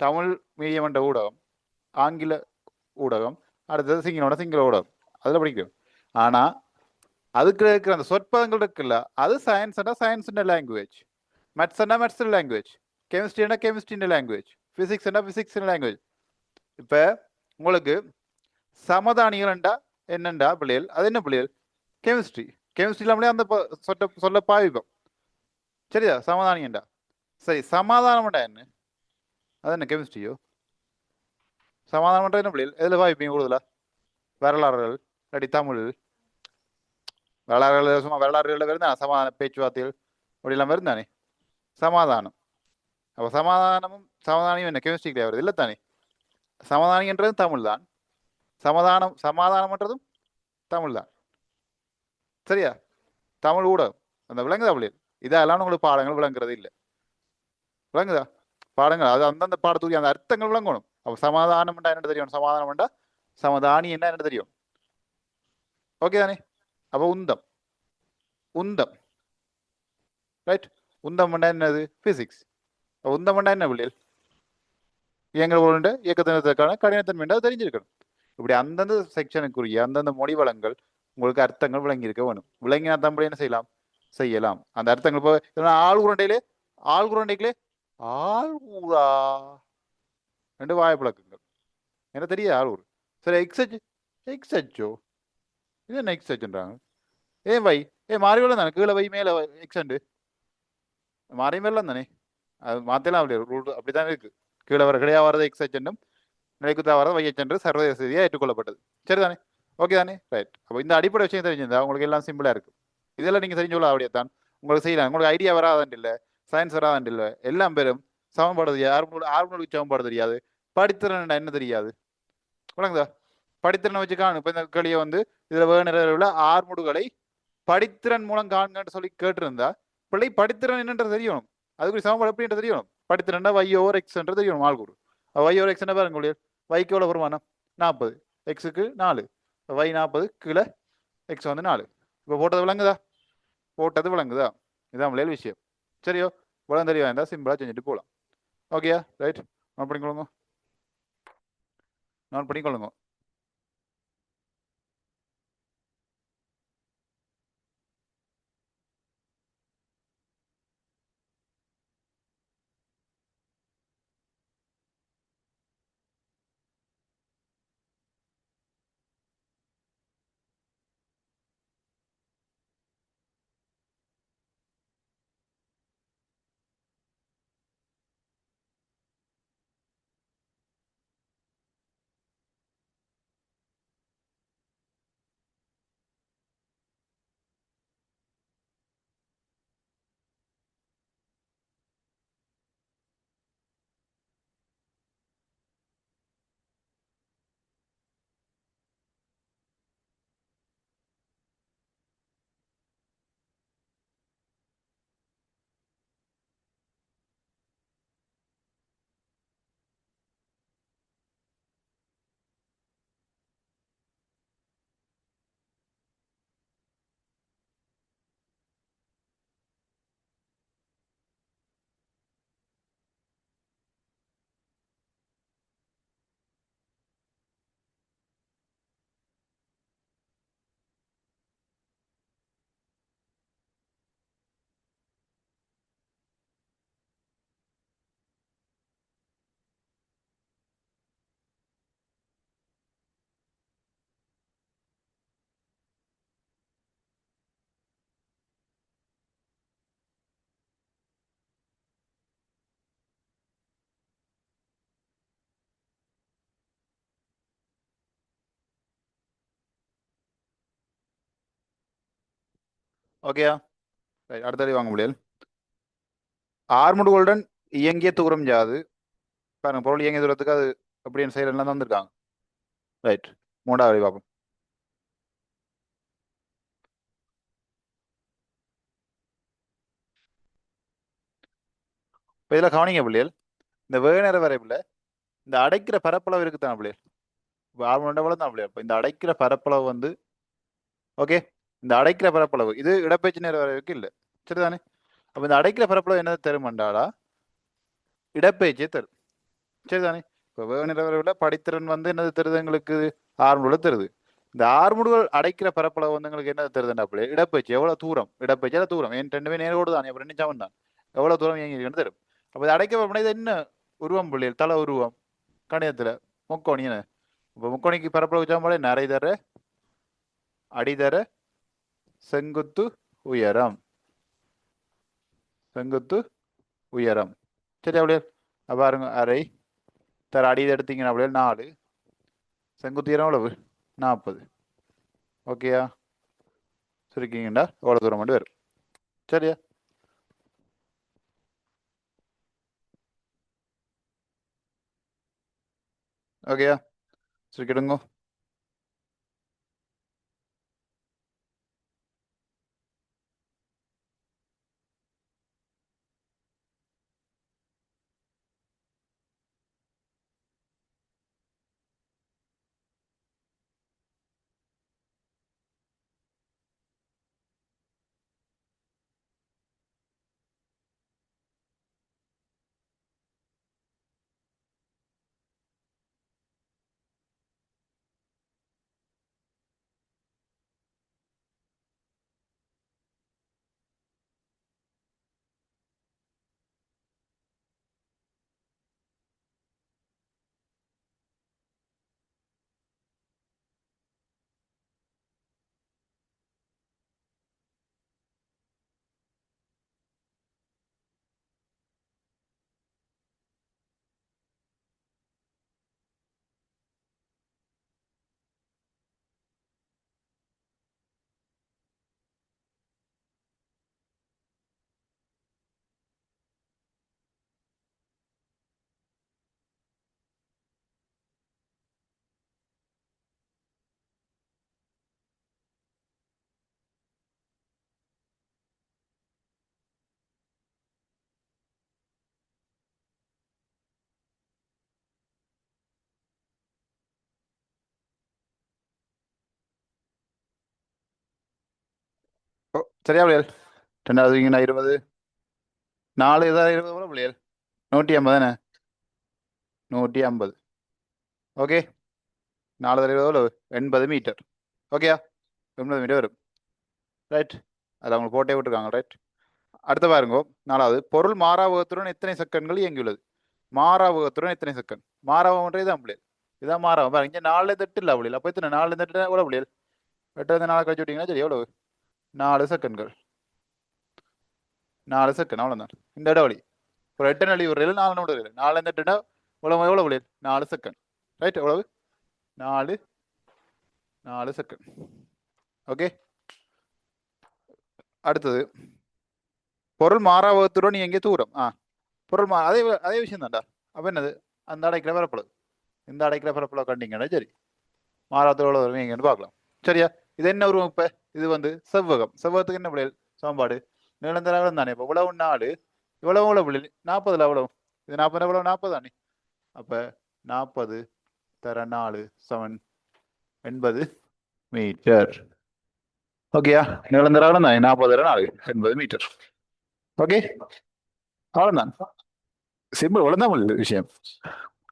தமிழ் மீடியம் என்ற ஊடகம் ஆங்கில ஊடகம் அடுத்தது சிங்கள ஊடகம் அதில் படிக்கிறோம் ஆனால் அதுக்கு இருக்கிற அந்த சொற்பதங்கள் இருக்குல்ல அது சயின்ஸ்னா லாங்குவேஜ் மேத்ஸ்னா மேத்ஸ் லாங்குவேஜ் கெமிஸ்ட்ரினா கெமிஸ்ட்ரின் லாங்குவேஜ் ஃபிசிக்ஸ்னா ஃபிசிக்ஸ் லாங்குவேஜ் இப்போ உங்களுக்கு சமதானிகள்ண்டா என்னண்டா பிள்ளைகள் அது என்ன பிள்ளைகள் கெமிஸ்ட்ரி இல்லாமலே அந்த சொல்ல பாவிப்போம் சரியா சமாதானியண்டா சரி சமாதானம்டா என்ன அது என்ன கெமிஸ்ட்ரியோ சமாதானம்ன்றா என்ன பிள்ளைகள் எதில் பாவிப்பீங்க கூடுதலா வரலாறுகள் இல்லாட்டி தமிழ் வரலாறுகள் சும்மா வரலாறுகளில் வருந்தானே சமாதான பேச்சுவார்த்தைகள் அப்படிலாம் வருந்தானே சமாதானம் அப்போ சமாதானியம் என்ன கெமிஸ்ட்ரி கிடையாது வருது இல்லை தானே சமாதானின்றது தமிழ் தான் சமாதானம்ன்றதும் தமிழ் தான் சரியா தமிழ் ஊடகம் அந்த விளங்குதா பிள்ளைகள் இதெல்லாம் உங்களுக்கு பாடங்கள் விளங்குறது இல்லை விளங்குதா பாடங்கள் அது அந்தந்த பாடத்துக்கு அந்த அர்த்தங்கள் விளங்கணும் அப்போ சமாதானம்ண்டா என்ன தெரியும் சமாதானம்ண்டா சமதானி என்ன தெரியும் ஓகே தானே அப்போ உந்தம் ரைட் உந்தம்ண்டா என்னது பிசிக்ஸ் உந்தம்ண்டா என்ன பிள்ளைகள் இயங்கல் இயக்கத்தினத்துக்கான கடினத்தன்மை தெரிஞ்சிருக்கணும் இப்படி அந்தந்த செக்ஷனுக்குரிய அந்தந்த மொழி வளங்கள் உங்களுக்கு அர்த்தங்கள் விளங்கி இருக்க வேணும் விளங்கினா தம்படி என்ன செய்யலாம் அந்த அர்த்தங்கள் இப்போ ஆழ்குரண்டைகளே ஆழ்கூறா ரெண்டு வாய்ப்பிழக்குங்கள் என்ன தெரியாது ஆழ்கூர் சரி எக்ஸ்ஹெச்சோ இது என்ன எக்ஸ்ஹெச்ன்றாங்க வை மாறி வரலாம் தானே கீழே வை மேலே எக்ஸண்டு மாறி வரலாம் தானே அது மாற்றலாம் அப்படிதான் இருக்கு கீழே வர கிடையாது வரது எக்ஸ்ஹெச்னும் நிலைக்குத்தா வரது வைஹெச் என்று சர்வதேச ரீதியாக ஏற்றுக்கொள்ளப்பட்டது சரிதானே ஓகே தானே ரைட் அப்போ இந்த அடிப்படை விஷயம் தெரிஞ்சிருந்தா உங்களுக்கு எல்லாம் சிம்பிளா இருக்கு இதெல்லாம் நீங்க தெரிஞ்சு கொள்ள அப்படியே தான் உங்களுக்கு செய்யலாம். உங்களுக்கு ஐடியா வராதான் இல்லை, சயின்ஸ் வராதான் இல்லை, எல்லாம் பேரும் சமன்பாடு தெரியாது, ஆறுமுடுக்கு சமன்பாடு தெரியாது, படித்திறன் என்ன தெரியாது. விளங்குதா? படித்திறனை வச்சு காணும். இப்போ இந்த கேள்வியை வந்து இதில் வேணுற ஆறுமுடுகளை படித்திறன் மூலம் காண்கன்னு சொல்லி கேட்டிருந்தா பிள்ளை படித்திறன் என்னன்றது தெரியணும். அதுக்கு சமன்பாடு எப்படின்ற தெரியணும். படித்திறன் y ஓவர் எக்ஸ் என்று தெரியணும். ஆள் கூறு y ஓவர் எக்ஸ் என்ன பாருங்க முடியாது. வைக்கு எவ்வளோ வருமானம் 40, எக்ஸுக்கு 4, y 40 கீழே எக்ஸ் வந்து 4. இப்போ போட்டது விளங்குதா? போட்டது விளங்குதா? இதான் விளையாட விஷயம். சரியோ? விளங்க தெரியவா இருந்தால் சிம்பிளாக செஞ்சுட்டு போகலாம். ஓகேயா? ரைட், நோட் பண்ணிக்கொள்ளுங்க, நோட் பண்ணிக்கொள்ளுங்க. ஓகேயா? ரைட், அடுத்தது வாங்க முடியாது. ஆறுமுடுகளுடன் இயங்கிய தூரம் யாது? பாருங்க, பொருள் இயங்கிய தூரத்துக்கு அது அப்படின்னு சைடு எல்லாம் தந்திருக்காங்க. ரைட், மூன்றாவது பார்ப்போம். இப்போ இதில் கவனிங்க பிள்ளைகள், இந்த வேகநேர வரைவில் இந்த அடைக்கிற பரப்பளவு இருக்குதான பிள்ளைகள்? இப்போ ஆறுமுறை தான் பிள்ளைகள். இப்போ இந்த அடைக்கிற பரப்பளவு வந்து ஓகே, இந்த அடைக்கிற பரப்பளவு இது இடப்பெயர்ச்சி நேர வரைவுக்கு இல்லை, சரிதானே? அப்போ இந்த அடைக்கிற பரப்பளவு என்ன தரும் என்றாலா இடப்பெயர்ச்சியை தரும், சரிதானே? இப்போ வேகநேர வரைவில் படித்திறன் வந்து என்னது தருது எங்களுக்கு? ஆறுமுடுகள் தருது. இந்த ஆறுமுடுகள் அடைக்கிற பரப்பளவு வந்து எங்களுக்கு என்ன தருதுன்னா பிள்ளை இடப்பெயர்ச்சி, எவ்வளவு தூரம் இடப்பெயர்ச்சி தூரம், என் ரெண்டுமே நேரோடு தான், அப்புறம் என்ன தான் எவ்வளவு தூரம் இயங்கி தரும். அப்போ இது அடைக்க பரப்பளவு இது என்ன உருவம் பிள்ளைகள்? தலை உருவம் கணிதத்துல முக்கோணி. இப்போ முக்கோணிக்கு பரப்பளவு சமன்பாடு நரை தர அடிதர செங்குத்து உயரம், செங்குத்து உயரம், சரி அப்படியே பாருங்க. அரை தர அடி எடுத்தீங்கன்னா அப்படியே 4, செங்குத்து உயரம் எவ்வளவு? 40. ஓகேயா? சுருக்கிங்கண்டா எவ்வளோ தூரம் மட்டும் வரும், சரியா? ஓகேயா? சுருக்கிடுங்க. சரியா பிள்ளைகள்? ரெண்டாவது இங்கே 20, 4 இதாக 20 கூட பிள்ளைகள் 150 தானே, 150. ஓகே, 4 தடவை எவ்வளவு? 80 மீட்டர். ஓகேயா? 80 மீட்டர் வரும். ரைட், அது அவங்க போட்டே விட்டுருக்காங்க. ரைட், அடுத்த பாருங்க. 4வது, பொருள் மாறாவகத்துடன் எத்தனை செகண்ட்கள் இயங்கியுள்ளது? மாறாவகத்துடன் எத்தனை செகண்ட்? மாறாவகம்ன்றது இதான் பிள்ளைகள், இதான் மாறாவகம். பாருங்க, இங்கே 4 8 இல்லை பிள்ளைகள். அப்போ எத்தனை? 4 8 எவ்வளோ பிள்ளைகள்? 8 4 கழிச்சு விட்டீங்கன்னா சரி எவ்வளவு? 4 செகண்ட்கள். 4 செகண்ட், அவ்வளோதான் இந்த இடைவெளி. ஒரு 8 அடி விடுறது 4 விடுறது 4 8 எவ்வளோ எவ்வளோ பிள்ளைகள்? 4 செகண்ட். ரைட், எவ்வளவு? 4 செகண்ட். ஓகே, அடுத்தது, பொருள் மாறாவகத்துடன் இயங்கிய தூரம். பொருள் அதே அதே விஷயம் தான்டா. அப்போ என்னது? அந்த அடைக்கிற பரப்பளவு, இந்த அடைக்கிற பரப்பளவு கண்டிங்கன்னா சரி, மாறாவத்தோட எவ்வளோ வரும் எங்கன்னு பார்க்கலாம். சரியா? இது என்ன உருவம்? இப்போ இது வந்து செவ்வகம். செவ்வகத்துக்கு என்ன பிள்ளைகள் சமன்பாடு? நீளந்தரகம் தானே. இப்போ இவ்வளவு 4, இவ்வளவு எவ்வளோ பிள்ளைகள்? 40ல் எவ்வளவு? இது 40 எவ்வளவு? 40 தானே. அப்போ 40 தர 4 7 80 மீட்டர். ஓகேயா? நீளந்தரகம் தானே. 40 தர 4 80 மீட்டர். ஓகே, அவ்வளோதான். சிம்பிள், இவ்வளோதான் விஷயம்.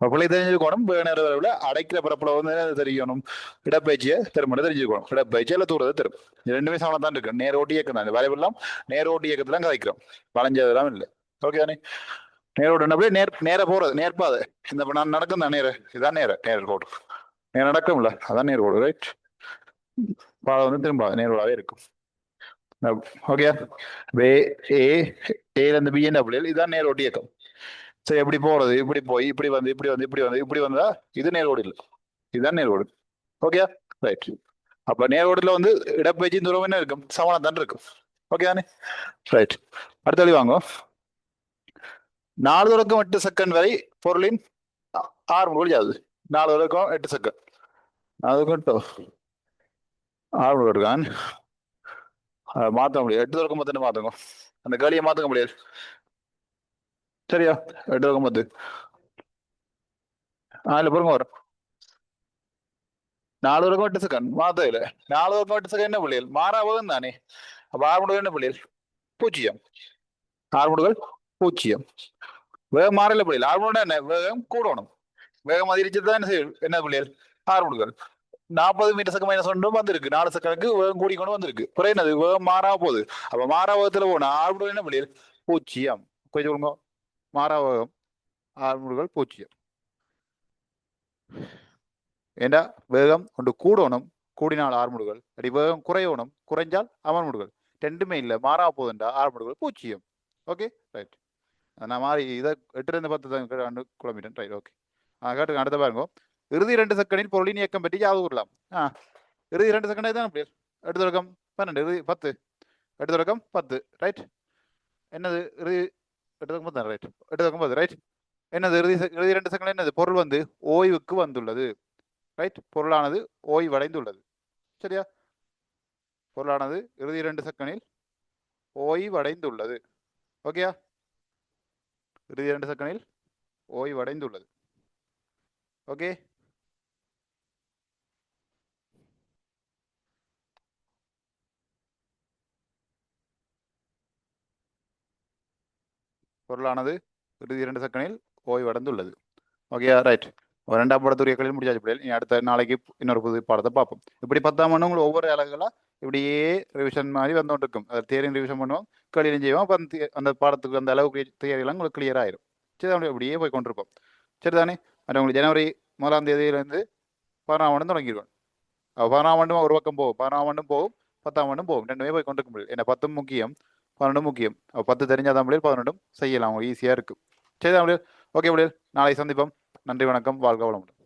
அப்படி தெரிஞ்சுக்கணும். நேர வரவில் அடைக்கிற பரப்பளவு வந்து தெரியணும். இடப்பயிற்சியை திரும்ப தெரிஞ்சுக்கணும். இடப்பயிற்சி இல்லை தூரத்தை தரும். ரெண்டுமே சமம் தான் இருக்கு. நேரோட்டி இயக்கம் தான். வரைவெல்லாம் நேரோட்டி இயக்கத்துல கதைக்கிறோம், வளைஞ்சதெல்லாம் இல்லை. ஓகே தானே? நேரோடு அப்படியே நேர போறது, நேர்பாதை. இந்த நான் நடக்கும் தான் நேர, இதான் நேர் கோடு. நேரம் நடக்கும்ல, அதான் நேர் கோடு. ரைட், பாதை வந்து திரும்ப நேரோடாவே இருக்கும். ஓகே, ஏலேருந்து பிஎன்டபிள்யூ இதான் நேரோட்டி இயக்கம். சரி, எப்படி போறது? இப்படி போய் இப்படி வந்து இப்படி வந்து இப்படி வந்து இப்படி வந்தா இது நேர்கோடு இல்லை, இதுதான் நேர்கோடு. Okay, right. அப்ப நேர்கோடுல வந்து இடப்பயிற்சி தூரம் என்ன இருக்கும்? சமணம் தான் இருக்கும். ஓகே தானே? ரைட், அடுத்த வழி வாங்க. 4 தொடக்கம் 8 செகண்ட் வரை பொருளின் ஆர்வம் ஆகுது. 4 தொடக்கம் 8 செகண்ட். அது மட்டும் ஆர்வம் இருக்கான் மாற்ற முடியாது. 8 தொடக்கம் 10 மாத்துங்க, அந்த களியை மாத்துக்க முடியாது. சரியா? 8 தொடக்கம் 10 அதுல பொறுங்க வரும். 4 தொடக்கம் 8 செகண்ட் மாத்தல. 4 தொடக்கம் 8 செகண்ட் என்ன பிள்ளைகள்? மாறாவதும் தானே. அப்ப ஆர்முடுகள் என்ன பிள்ளைகள்? 0. ஆர்முடுகள் 0. வேகம் மாறல பிள்ளைகள். ஆர்முடுகள் என்ன? வேகம் கூடணும். வேகம் அதிகரிச்சதுதான் என்ன பிள்ளைகள்? ஆர்முடுகள் 40 மீட்டர் செகண்ட் மைனஸ் 1 வந்திருக்கு. 4 செகண்டுக்கு வேகம் கூடிக்கொண்டு வந்திருக்கு. பிறகு என்னது? வேகம் மாறா போகுது. அப்ப மாறாவகத்துல போனா ஆர்முடுகள் என்ன பிள்ளைகள்? 0. கொஞ்சம் சொல்லுங்க. மாறாவகம் ஆர்முடுகள் 0. ஏண்டா வேகம் ஒன்று கூடணும், கூடினால் ஆர்முடுகள். அடி வேகம் குறையணும், குறைஞ்சால் அமர்முடுகள். ரெண்டுமே இல்லை, மாறா போகுதுண்டா ஆர்முடுகள் 0. Okay, right. நான் மாறி இதை 8 10 கிலோமீட்டர். Right, okay. கேட்டுங்க. அடுத்த பாருங்க. இறுதி 2 செகண்டில் பொருளின் இயக்கம் பற்றி யாவது கூறலாம். இறுதி 2 செகண்ட் தான் பிள்ளைகள். 8 தொடக்கம் 12, இறுதி 10. 8 தொடக்கம் 10. ரைட், என்னது? இறுதி 8 தொடக்கம் 10. ரைட், 8 தொடக்கம் 10. ரைட், என்னது? இறுதி 2 செகண்ட் என்னது? பொருள் வந்து ஓய்வுக்கு வந்துள்ளது. ரைட், பொருளானது ஓய்வடைந்துள்ளது. சரியா? பொருளானது இறுதி 2 செகண்டில் ஓய்வடைந்துள்ளது. ஓகேயா? இறுதி 2 செகண்டில் ஓய்வடைந்துள்ளது. ஓகே, பொருளானது இறுதி 2 செகண்டில் ஓய்வடைந்துள்ளது. ஓகேயா? ரைட். 2ஆம் பாடத்துடைய களில் முடிச்சாச்சு பிள்ளைகள். இனி அடுத்த நாளைக்கு இன்னொரு புது பாடத்தை பார்ப்போம். இப்படி 10ஆம் ஆண்டு உங்களுக்கு ஒவ்வொரு அழகுகளா இப்படியே ரிவிஷன் மாதிரி வந்துட்டு இருக்கும். அதை தேரியும் ரிவிஷன் பண்ணுவோம், களியும் செய்வோம். அப்போ அந்த பாடத்துக்கு அந்த அளவுக்கு தேரியெல்லாம் உங்களுக்கு கிளியர் ஆயிரும். சரி, அப்படி இப்படியே போய் கொண்டிருப்போம். சரிதானே? அது உங்களுக்கு ஜனவரி 1ஆம் தேதியிலேருந்து 11ஆம் ஆண்டு தொடங்கிடுவோம். 11ஆம் ஆண்டும் ஒரு பக்கம் போகும், 11ஆம் ஆண்டும் போகும், 10ஆம் ஆண்டும் போகும். ரெண்டுமே போய் கொண்டிருக்க முடியும். ஏன்னா 10 முக்கியம், 12 முக்கியம். 10 தெரிஞ்சாதான் முடியும், 11 செய்யலாம். ஈஸியாக இருக்கும். சரிதான் முடியும். ஓகே முடியும். நாளை சந்திப்போம். நன்றி, வணக்கம், வாழ்க வளமுடன்.